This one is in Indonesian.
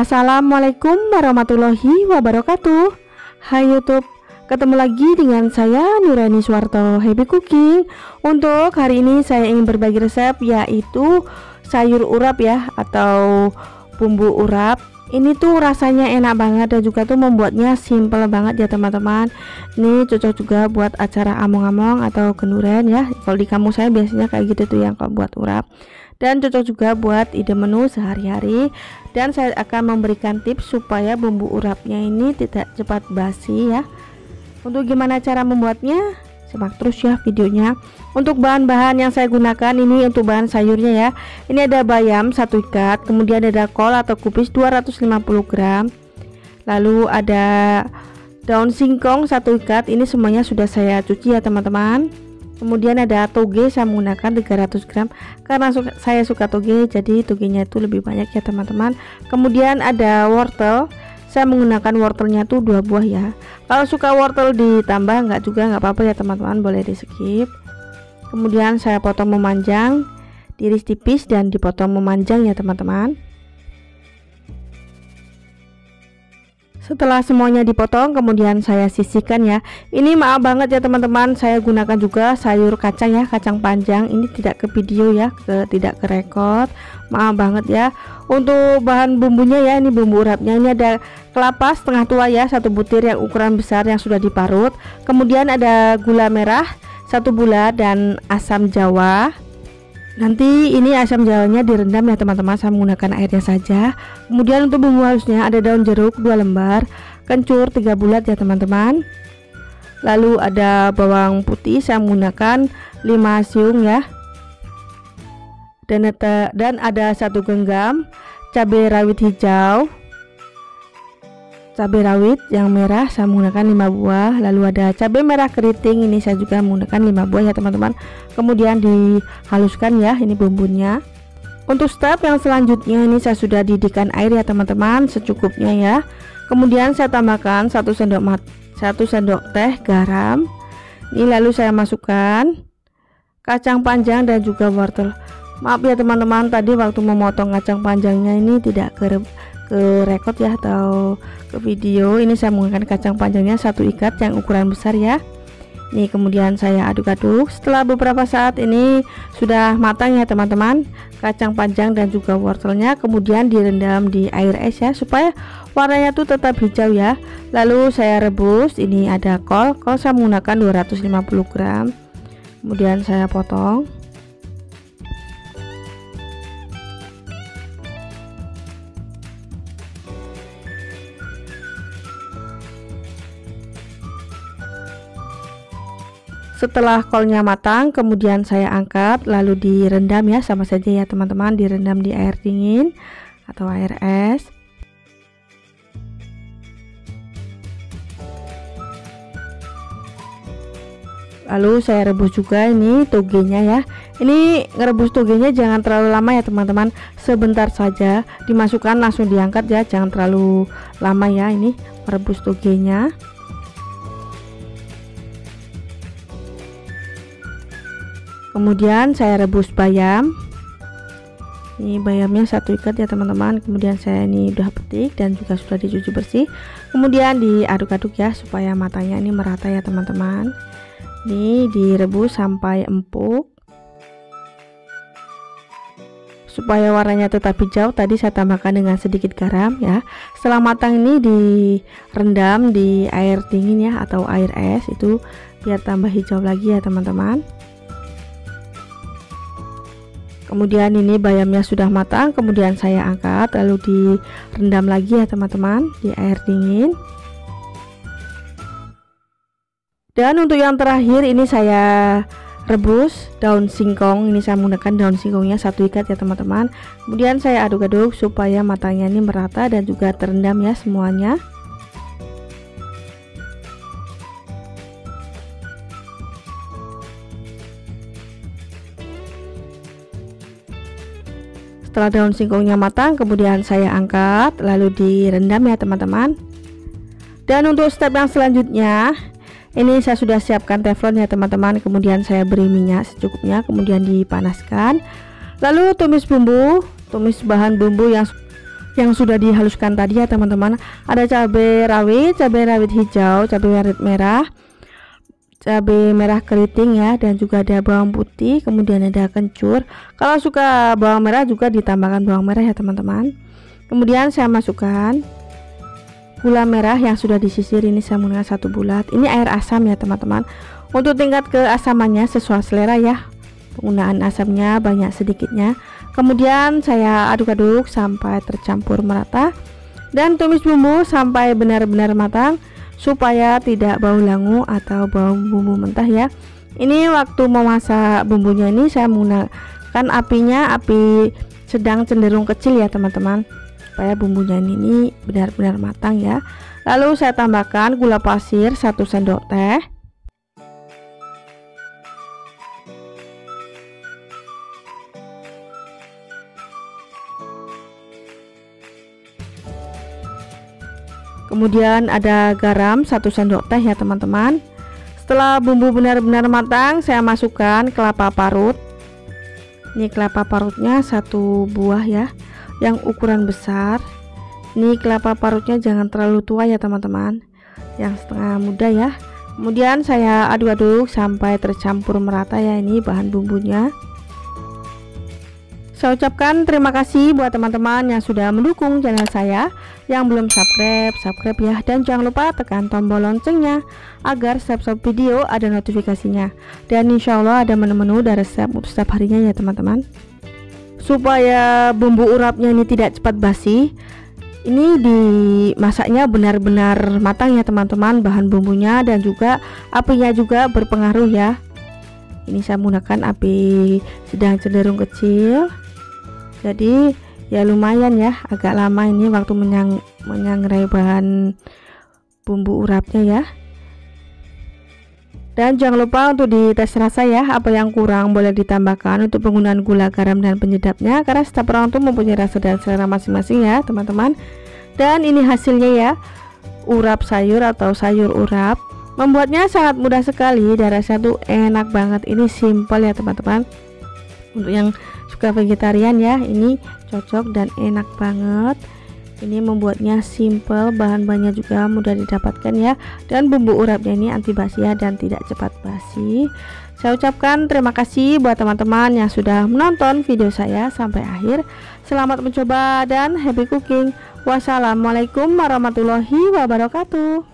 Assalamualaikum warahmatullahi wabarakatuh. Hai YouTube, ketemu lagi dengan saya Nurani Suwarto Happy Cooking. Untuk hari ini saya ingin berbagi resep, yaitu sayur urap ya, atau bumbu urap. Ini tuh rasanya enak banget dan juga tuh membuatnya simple banget ya teman-teman. Ini cocok juga buat acara among-among atau kenduren ya. Kalau di kampung saya biasanya kayak gitu tuh yang kalau buat urap. Dan cocok juga buat ide menu sehari-hari. Dan saya akan memberikan tips supaya bumbu urapnya ini tidak cepat basi ya. Untuk gimana cara membuatnya, simak terus ya videonya. Untuk bahan-bahan yang saya gunakan ini untuk bahan sayurnya ya. Ini ada bayam 1 ikat, kemudian ada kol atau kubis 250 gram. Lalu ada daun singkong 1 ikat. Ini semuanya sudah saya cuci ya teman-teman. Kemudian ada toge, saya menggunakan 300 gram karena saya suka toge, jadi togenya itu lebih banyak ya teman-teman. Kemudian ada wortel, saya menggunakan wortelnya tuh 2 buah ya. Kalau suka wortel ditambah nggak juga nggak apa-apa ya teman-teman, boleh di skip. Kemudian saya potong memanjang, diiris tipis dan dipotong memanjang ya teman-teman. Setelah semuanya dipotong, kemudian saya sisihkan ya. Ini maaf banget ya teman-teman, saya gunakan juga sayur kacang ya, kacang panjang. Ini tidak ke video ya, tidak ke record. Maaf banget ya. Untuk bahan bumbunya ya, ini bumbu urapnya. Ini ada kelapa setengah tua ya, 1 butir yang ukuran besar yang sudah diparut. Kemudian ada gula merah 1 bulat dan asam jawa. Nanti ini asam jawanya direndam ya teman-teman, saya menggunakan airnya saja. Kemudian untuk bumbu halusnya ada daun jeruk 2 lembar, kencur 3 bulat ya teman-teman. Lalu ada bawang putih, saya menggunakan 5 siung ya. Dan ada 1 genggam cabai rawit hijau, cabai rawit yang merah saya menggunakan 5 buah. Lalu ada cabai merah keriting, ini saya juga menggunakan 5 buah ya teman-teman. Kemudian dihaluskan ya ini bumbunya. Untuk step yang selanjutnya ini saya sudah didihkan air ya teman-teman, secukupnya ya. Kemudian saya tambahkan 1 sendok teh garam. Ini lalu saya masukkan kacang panjang dan juga wortel. Maaf ya teman-teman, tadi waktu memotong kacang panjangnya ini tidak ke record ya atau ke video. Ini saya menggunakan kacang panjangnya 1 ikat yang ukuran besar ya. Ini kemudian saya aduk-aduk. Setelah beberapa saat ini sudah matang ya teman-teman, kacang panjang dan juga wortelnya. Kemudian direndam di air es ya supaya warnanya tuh tetap hijau ya. Lalu saya rebus. Ini ada kol saya menggunakan 250 gram. Kemudian saya potong. Setelah kolnya matang, kemudian saya angkat lalu direndam ya, sama saja ya teman-teman, direndam di air dingin atau air es. Lalu saya rebus juga ini togenya ya. Ini ngerebus togenya jangan terlalu lama ya teman-teman, sebentar saja, dimasukkan langsung diangkat ya, jangan terlalu lama ya ini merebus togenya. Kemudian saya rebus bayam. Ini bayamnya 1 ikat ya teman-teman. Kemudian saya ini udah petik dan juga sudah dicuci bersih. Kemudian diaduk-aduk ya supaya matanya ini merata ya teman-teman. Ini direbus sampai empuk. Supaya warnanya tetap hijau, tadi saya tambahkan dengan sedikit garam ya. Setelah matang ini direndam di air dingin ya atau air es, itu biar tambah hijau lagi ya teman-teman. Kemudian ini bayamnya sudah matang, kemudian saya angkat lalu direndam lagi ya teman-teman di air dingin. Dan untuk yang terakhir ini saya rebus daun singkong. Ini saya menggunakan daun singkongnya 1 ikat ya teman-teman. Kemudian saya aduk-aduk supaya matangnya ini merata dan juga terendam ya semuanya. Setelah daun singkongnya matang, kemudian saya angkat lalu direndam ya teman-teman. Dan untuk step yang selanjutnya, ini saya sudah siapkan teflon ya teman-teman. Kemudian saya beri minyak secukupnya, kemudian dipanaskan. Lalu tumis bahan bumbu yang yang sudah dihaluskan tadi ya teman-teman. Ada cabai rawit hijau, cabai rawit merah, cabai merah keriting ya, dan juga ada bawang putih, kemudian ada kencur. Kalau suka bawang merah juga ditambahkan bawang merah ya teman-teman. Kemudian saya masukkan gula merah yang sudah disisir, ini saya menggunakan 1 bulat. Ini air asam ya teman-teman. Untuk tingkat keasamannya sesuai selera ya, penggunaan asamnya banyak sedikitnya. Kemudian saya aduk-aduk sampai tercampur merata dan tumis bumbu sampai benar-benar matang supaya tidak bau langu atau bau bumbu mentah ya. Ini waktu memasak bumbunya ini saya menggunakan api sedang cenderung kecil ya teman-teman, supaya bumbunya ini benar-benar matang ya. Lalu saya tambahkan gula pasir 1 sendok teh, kemudian ada garam 1 sendok teh ya teman-teman. Setelah bumbu benar-benar matang, saya masukkan kelapa parut. Ini kelapa parutnya 1 buah ya, yang ukuran besar. Ini kelapa parutnya jangan terlalu tua ya teman-teman, yang setengah muda ya. Kemudian saya aduk-aduk sampai tercampur merata ya ini bahan bumbunya. Saya ucapkan terima kasih buat teman-teman yang sudah mendukung channel saya. Yang belum subscribe ya, dan jangan lupa tekan tombol loncengnya agar setiap video ada notifikasinya. Dan insya Allah ada menu-menu dan resep setiap harinya ya teman-teman. Supaya bumbu urapnya ini tidak cepat basi, ini dimasaknya benar-benar matang ya teman-teman, bahan bumbunya dan juga apinya juga berpengaruh ya. Ini saya menggunakan api sedang cenderung kecil, jadi ya lumayan ya, agak lama ini waktu menyangrai bahan bumbu urapnya ya. Dan jangan lupa untuk dites rasa ya, apa yang kurang boleh ditambahkan untuk penggunaan gula, garam, dan penyedapnya, karena setiap orang tuh mempunyai rasa dan selera masing-masing ya teman-teman. Dan ini hasilnya ya, urap sayur atau sayur urap. Membuatnya sangat mudah sekali dan rasanya tuh enak banget. Ini simple ya teman-teman. Untuk yang suka vegetarian ya, ini cocok dan enak banget. Ini membuatnya simple, bahan-bahannya juga mudah didapatkan ya, dan bumbu urapnya ini anti basi ya dan tidak cepat basi. Saya ucapkan terima kasih buat teman-teman yang sudah menonton video saya sampai akhir. Selamat mencoba dan happy cooking. Wassalamualaikum warahmatullahi wabarakatuh.